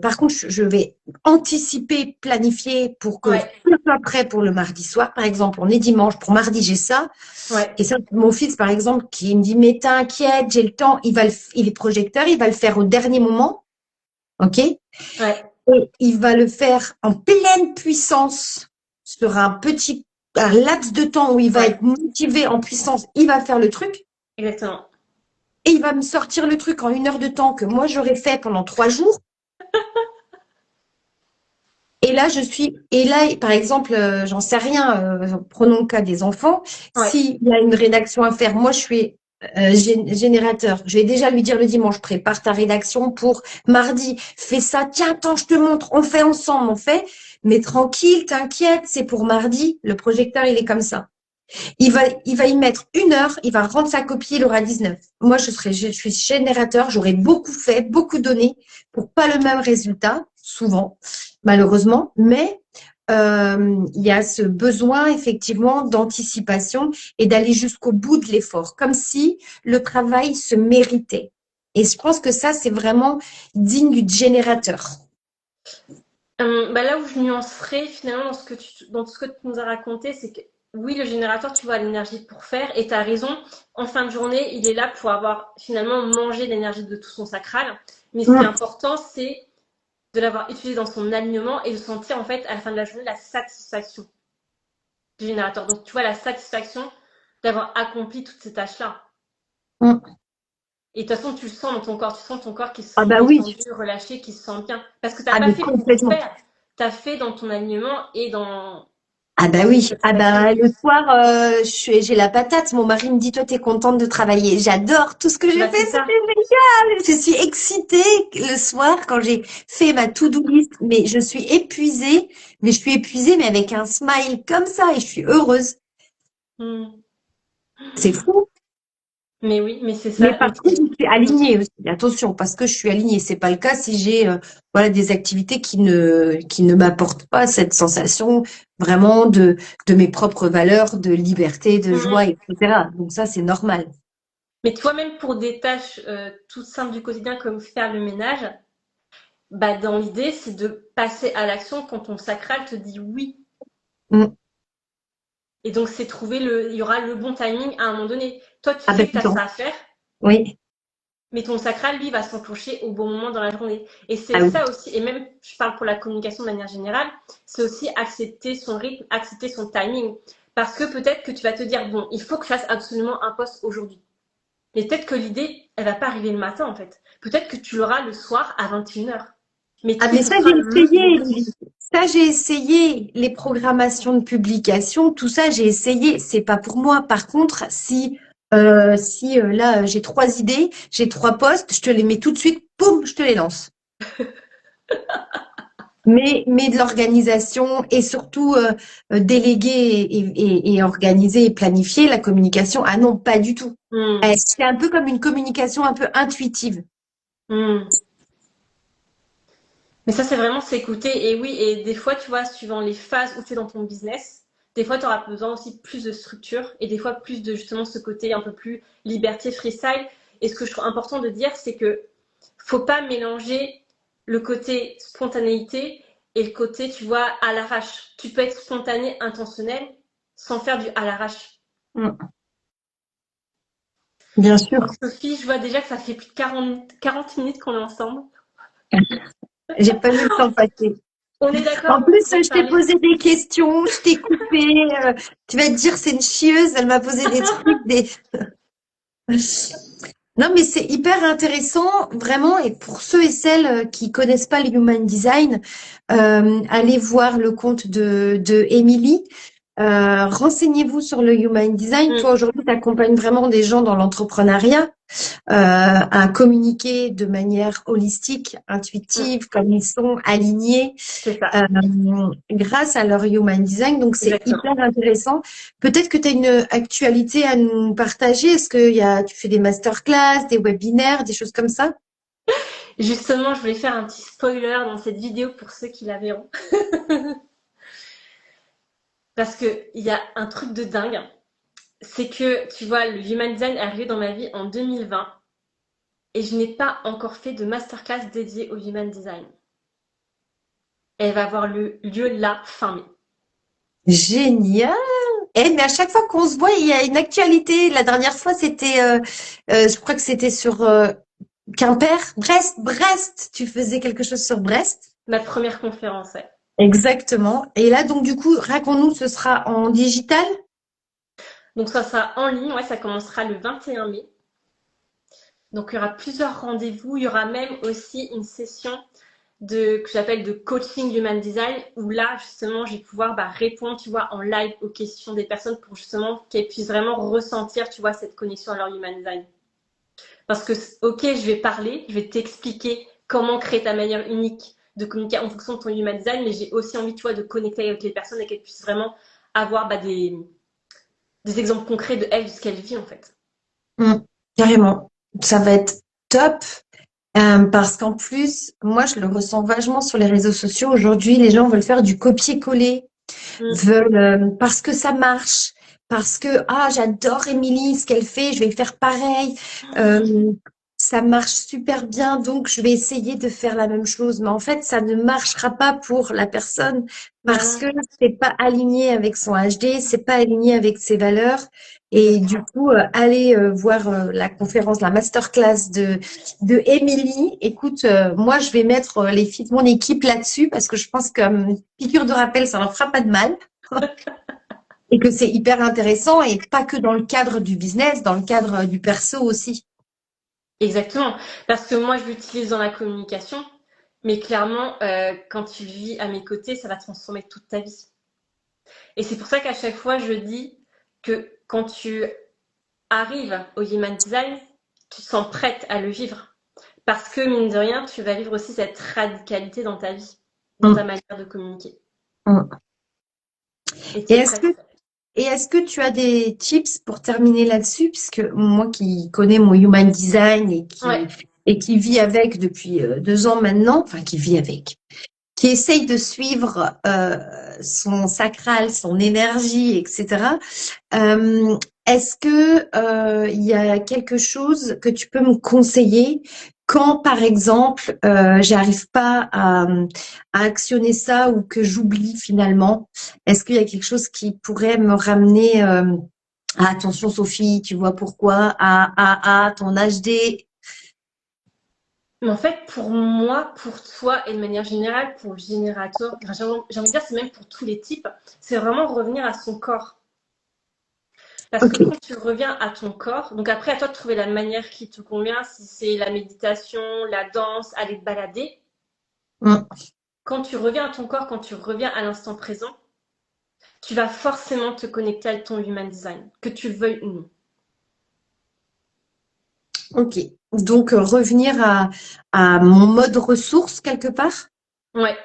par contre, je vais anticiper, planifier pour que ouais, tout soit prêt pour le mardi soir. Par exemple, on est dimanche, pour mardi, j'ai ça. ouais, Et ça, mon fils, par exemple, qui me dit, mais t'inquiète, j'ai le temps, il est projecteur, il va le faire au dernier moment. OK? Et ouais, il va le faire en pleine puissance sur un laps de temps où il va ouais, être motivé en puissance, il va faire le truc exactement. et il va me sortir le truc en 1 heure de temps que moi j'aurais fait pendant 3 jours. Et là, par exemple, j'en sais rien, prenons le cas des enfants. Ouais, S'il y a une rédaction à faire, moi je suis générateur. Je vais déjà lui dire le dimanche, prépare ta rédaction pour mardi. Fais ça, tiens, attends, je te montre. On fait ensemble, on fait. Mais tranquille, t'inquiète, c'est pour mardi. Le projecteur, il est comme ça. Il va y mettre 1 heure, il va rendre sa copie, il aura 19. Moi, je suis générateur, j'aurais beaucoup fait, beaucoup donné pour pas le même résultat, souvent, malheureusement, mais il y a ce besoin effectivement d'anticipation et d'aller jusqu'au bout de l'effort, comme si le travail se méritait. Et je pense que ça, c'est vraiment digne du générateur. Bah là où je nuancerais finalement dans ce que tu nous as raconté, c'est que oui, le générateur, tu vois, a l'énergie pour faire, et tu as raison, en fin de journée, il est là pour avoir finalement mangé l'énergie de tout son sacral. Mais ce qui est Mm. important, c'est de l'avoir utilisé dans son alignement et de sentir en fait à la fin de la journée la satisfaction du générateur. Donc tu vois, la satisfaction d'avoir accompli toutes ces tâches-là. Mm. Et de toute façon, tu le sens dans ton corps, tu sens ton corps qui se Ah sent bah oui, détendu, relâché, qui se sent bien. Parce que tu n'as ah pas mais fait pour complètement. faire, tu as fait dans ton alignement et dans Ah bah Parce oui, que ah ça fait bah du... le soir, j'ai la patate. Mon mari me dit, toi, t'es contente de travailler. J'adore tout ce que j'ai Bah, fait, c'est ça. c'était génial. Je suis excitée le soir quand j'ai fait ma to-do list, mais je suis épuisée, mais avec un smile comme ça et je suis heureuse. Hmm. C'est fou. Mais oui, mais c'est Mais ça. par contre, je suis alignée aussi. Attention, parce que je suis alignée. C'est pas le cas si j'ai voilà des activités qui ne m'apportent pas cette sensation vraiment de mes propres valeurs, de liberté, de joie, Hmm. etc. Donc ça, c'est normal. Mais toi-même, pour des tâches toutes simples du quotidien comme faire le ménage, bah, dans l'idée, c'est de passer à l'action quand ton sacral te dit oui. Mm. Et donc, c'est trouver il y aura le bon timing à un moment donné. Toi, tu Ah ben sais que tout tu le as ça temps. à faire, Oui. mais ton sacral, lui, va s'enclencher au bon moment dans la journée. Et c'est Ah oui. ça aussi, et même, je parle pour la communication de manière générale, c'est aussi accepter son rythme, accepter son timing. Parce que peut-être que tu vas te dire, bon, il faut que je fasse absolument un post aujourd'hui. Mais peut-être que l'idée, elle va pas arriver le matin, en fait. Peut-être que tu l'auras le soir à 21h. Mais tu Ah sais mais que ce ça sera j'ai le essayé, moment. Lily. Ça j'ai essayé. Les programmations de publication, tout ça j'ai essayé. C'est pas pour moi. Par contre, si là j'ai 3 idées, j'ai 3 posts, je te les mets tout de suite, boum, je te les lance. Mais de l'organisation et surtout déléguer et organiser et planifier la communication. Ah non, pas du tout. Hmm. C'est un peu comme une communication un peu intuitive. Hmm. Mais ça, c'est vraiment s'écouter. Et oui, et des fois, tu vois, suivant les phases où tu es dans ton business, des fois, tu auras besoin aussi plus de structure et des fois plus de justement ce côté un peu plus liberté, freestyle. Et ce que je trouve important de dire, c'est que faut pas mélanger le côté spontanéité et le côté, tu vois, à l'arrache. Tu peux être spontané, intentionnel, sans faire du à l'arrache. Mm. Bien sûr. Sophie, je vois déjà que ça fait plus de 40 minutes qu'on est ensemble. J'ai pas vu le temps passer. On est En d'accord, on plus, pourrait je t'ai parler. posé des questions, je t'ai coupé. Tu vas te dire, c'est une chieuse, elle m'a posé des trucs, des... Non, mais c'est hyper intéressant, vraiment. Et pour ceux et celles qui connaissent pas le Human Design, allez voir le compte de Émilie. Renseignez-vous sur le Human Design. Mm, Toi, aujourd'hui, tu accompagnes vraiment des gens dans l'entrepreneuriat. À communiquer de manière holistique, mm, intuitive, comme ils sont alignés c'est ça, euh, grâce à leur human design. Donc, c'est exactement. hyper intéressant. Peut-être que tu as une actualité à nous partager. Est-ce que tu fais des masterclass, des webinaires, des choses comme ça? Justement, je voulais faire un petit spoiler dans cette vidéo pour ceux qui la verront. Parce qu'il y a un truc de dingue. C'est que, tu vois, le Human Design est arrivé dans ma vie en 2020 et je n'ai pas encore fait de masterclass dédiée au Human Design. Elle va avoir lieu là, fin mai. Génial! Eh, mais à chaque fois qu'on se voit, il y a une actualité. La dernière fois, c'était, je crois que c'était sur Quimper, Brest. Tu faisais quelque chose sur Brest? Ma première conférence, ouais. Exactement. Et là, donc, du coup, raconte-nous, ce sera en digital? Donc ça sera en ligne, ouais, ça commencera le 21 mai. Donc il y aura plusieurs rendez-vous. Il y aura même aussi une session que j'appelle de coaching human design où là justement je vais pouvoir répondre tu vois en live aux questions des personnes pour justement qu'elles puissent vraiment ressentir tu vois cette connexion à leur human design parce que ok je vais parler je vais t'expliquer comment créer ta manière unique de communiquer en fonction de ton human design mais j'ai aussi envie tu vois de connecter avec les personnes et qu'elles puissent vraiment avoir des exemples concrets de elles de ce qu'elles vivent en fait. Mm, carrément. Ça va être top. Parce qu'en plus, moi, je le ressens vachement sur les réseaux sociaux. Aujourd'hui, les gens veulent faire du copier-coller, Mm. veulent, parce que ça marche, parce que, ah, j'adore Émilie, ce qu'elle fait, je vais faire pareil. Euh, Ça marche super bien, donc je vais essayer de faire la même chose. Mais en fait, ça ne marchera pas pour la personne Bah parce non, que c'est pas aligné avec son HD, c'est pas aligné avec ses valeurs. Et du exactement. coup, allez voir la conférence, la masterclass de Émilie. Écoute, moi, je vais mettre les filles de mon équipe là-dessus parce que je pense que piqûre de rappel, ça leur fera pas de mal. Et que c'est hyper intéressant et pas que dans le cadre du business, dans le cadre du perso aussi. Exactement. Parce que moi, je l'utilise dans la communication, mais clairement, quand tu vis à mes côtés, ça va transformer toute ta vie. Et c'est pour ça qu'à chaque fois, je dis que quand tu arrives au Human Design, tu te sens prête à le vivre. Parce que, mine de rien, tu vas vivre aussi cette radicalité dans ta vie, dans ta Mm, manière de communiquer. mm. Et tu Et es est-ce que, prête. et est-ce que tu as des tips pour terminer là-dessus? Puisque moi qui connais mon Human Design Ouais. et qui vit avec depuis 2 ans maintenant, enfin qui vit avec, qui essaye de suivre son sacral, son énergie, etc. Est-ce que il y a quelque chose que tu peux me conseiller quand, par exemple, j'arrive pas à actionner ça ou que j'oublie finalement? Est-ce qu'il y a quelque chose qui pourrait me ramener à attention Sophie, tu vois pourquoi? Ton HD. Mais en fait, pour moi, pour toi et de manière générale, pour le générateur, j'ai envie de dire, c'est même pour tous les types, c'est vraiment revenir à son corps. Parce que Ok. quand tu reviens à ton corps, donc après à toi de trouver la manière qui te convient, si c'est la méditation, la danse, aller te balader. Mm, Quand tu reviens à ton corps, quand tu reviens à l'instant présent, tu vas forcément te connecter à ton human design, que tu le veuilles ou non. ok. Donc revenir à mon mode ressource quelque part. Ouais,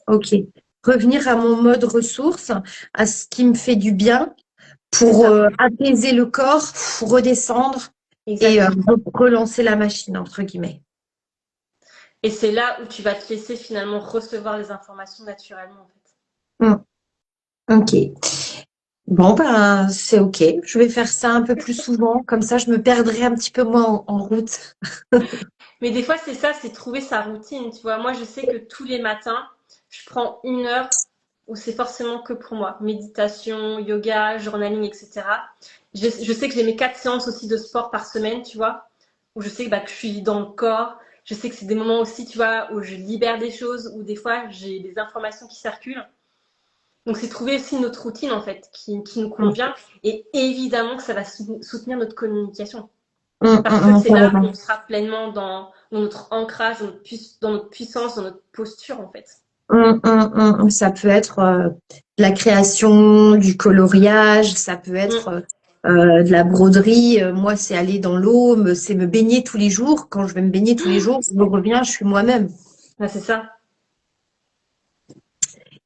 Ok. Revenir à mon mode ressource, à ce qui me fait du bien c'est pour ça, apaiser le corps, redescendre et exactement. relancer la machine, entre guillemets. Et c'est là où tu vas te laisser finalement recevoir les informations naturellement en fait. Hmm, ok. Bon, ben, c'est ok. Je vais faire ça un peu plus souvent, comme ça je me perdrai un petit peu moins en route. Mais des fois, c'est ça, c'est trouver sa routine. Tu vois, moi, je sais que tous les matins, je prends 1 heure où c'est forcément que pour moi. Méditation, yoga, journaling, etc. Je sais que j'ai mes 4 séances aussi de sport par semaine, tu vois, où je sais que je suis dans le corps. Je sais que c'est des moments aussi, tu vois, où je libère des choses, où des fois, j'ai des informations qui circulent. Donc, c'est trouver aussi notre routine, en fait, qui nous Hmm, convient. Et évidemment que ça va soutenir notre communication. hmm, Parce que hmm, c'est là où carrément. on sera pleinement dans notre ancrage, dans notre puissance, dans notre posture, en fait. Ça peut être de la création, du coloriage, ça peut Mm. être de la broderie. Moi, c'est aller dans l'eau, c'est me baigner tous les jours. Quand je vais me baigner tous les jours, je reviens, je suis moi-même. Ah, c'est ça.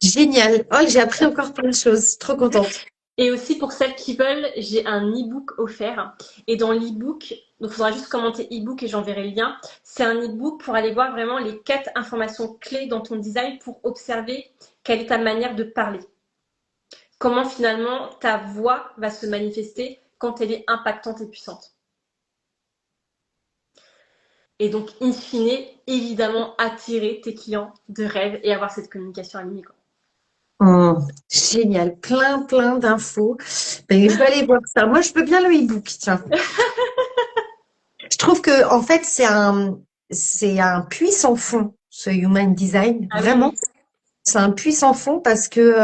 Génial. Oh, j'ai appris encore plein de choses. Trop contente. Et aussi, pour celles qui veulent, j'ai un e-book offert. Et dans l'e-book, donc il faudra juste commenter e-book et j'enverrai le lien. C'est un e-book pour aller voir vraiment les 4 informations clés dans ton design pour observer quelle est ta manière de parler. Comment finalement ta voix va se manifester quand elle est impactante et puissante. Et donc, in fine, évidemment, attirer tes clients de rêve et avoir cette communication alignée, quoi. Oh, génial. Plein d'infos. Ben, je vais aller voir ça. Moi, je peux bien le e-book, tiens. Je trouve que, en fait, c'est un puits sans fond, ce human design. Ah oui, Vraiment. oui. C'est un puits sans fond parce que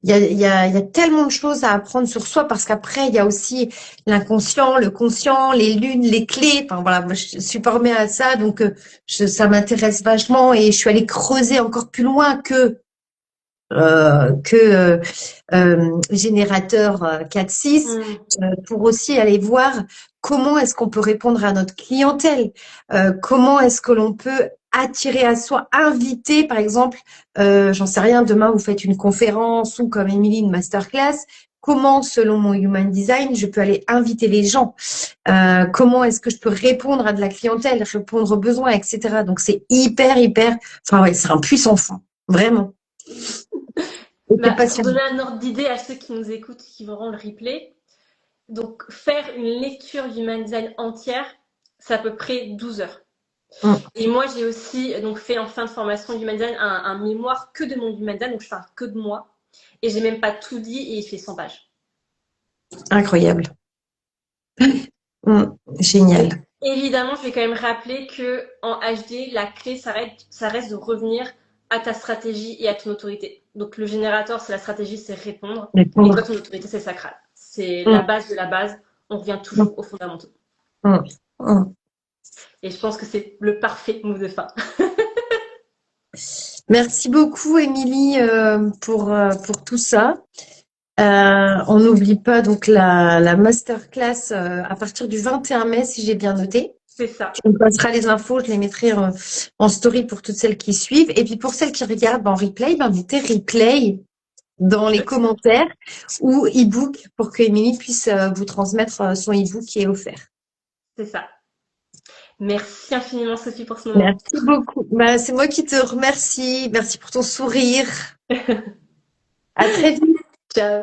il y a tellement de choses à apprendre sur soi parce qu'après il y a aussi l'inconscient, le conscient, les lunes, les clés. Enfin voilà, moi je suis formée à ça donc ça m'intéresse vachement et je suis allée creuser encore plus loin que générateur 4-6 Mm. pour aussi aller voir comment est-ce qu'on peut répondre à notre clientèle, comment est-ce que l'on peut attirer à soi, inviter par exemple, j'en sais rien, demain vous faites une conférence ou comme Émilie une masterclass, comment selon mon human design je peux aller inviter les gens, comment est-ce que je peux répondre à de la clientèle, répondre aux besoins, etc. Donc c'est hyper, enfin ouais, c'est un puissant fond, vraiment. Et c'est Bah, pour passionnant. donner un ordre d'idée à ceux qui nous écoutent, qui verront le replay, donc faire une lecture du Human Design entière, c'est à peu près 12 heures. Mm. Et moi, j'ai aussi donc fait en fin de formation du Human Design un mémoire que de mon Human Design, donc je parle que de moi. Et j'ai même pas tout dit et il fait 100 pages. Incroyable. Donc, Génial. évidemment, je vais quand même rappeler que en HD, la clé, ça reste de revenir à ta stratégie et à ton autorité. Donc, le générateur, c'est la stratégie, c'est répondre. Mais toi, Répondre. ton autorité, c'est sacral. C'est la Mm, base de la base. On revient mm, toujours aux fondamentaux. mm, mm. Et je pense que c'est le parfait mot de fin. Merci beaucoup, Émilie, pour tout ça. On n'oublie pas donc la masterclass à partir du 21 mai, si j'ai bien noté. C'est ça. Tu me passeras les infos, je les mettrai en story pour toutes celles qui suivent. Et puis pour celles qui regardent en replay, mettez replay dans les commentaires ou e-book pour que Émilie puisse vous transmettre son e-book qui est offert. C'est ça. Merci infiniment, Sophie, pour ce moment. Merci beaucoup. C'est moi qui te remercie. Merci pour ton sourire. À très vite. Ciao.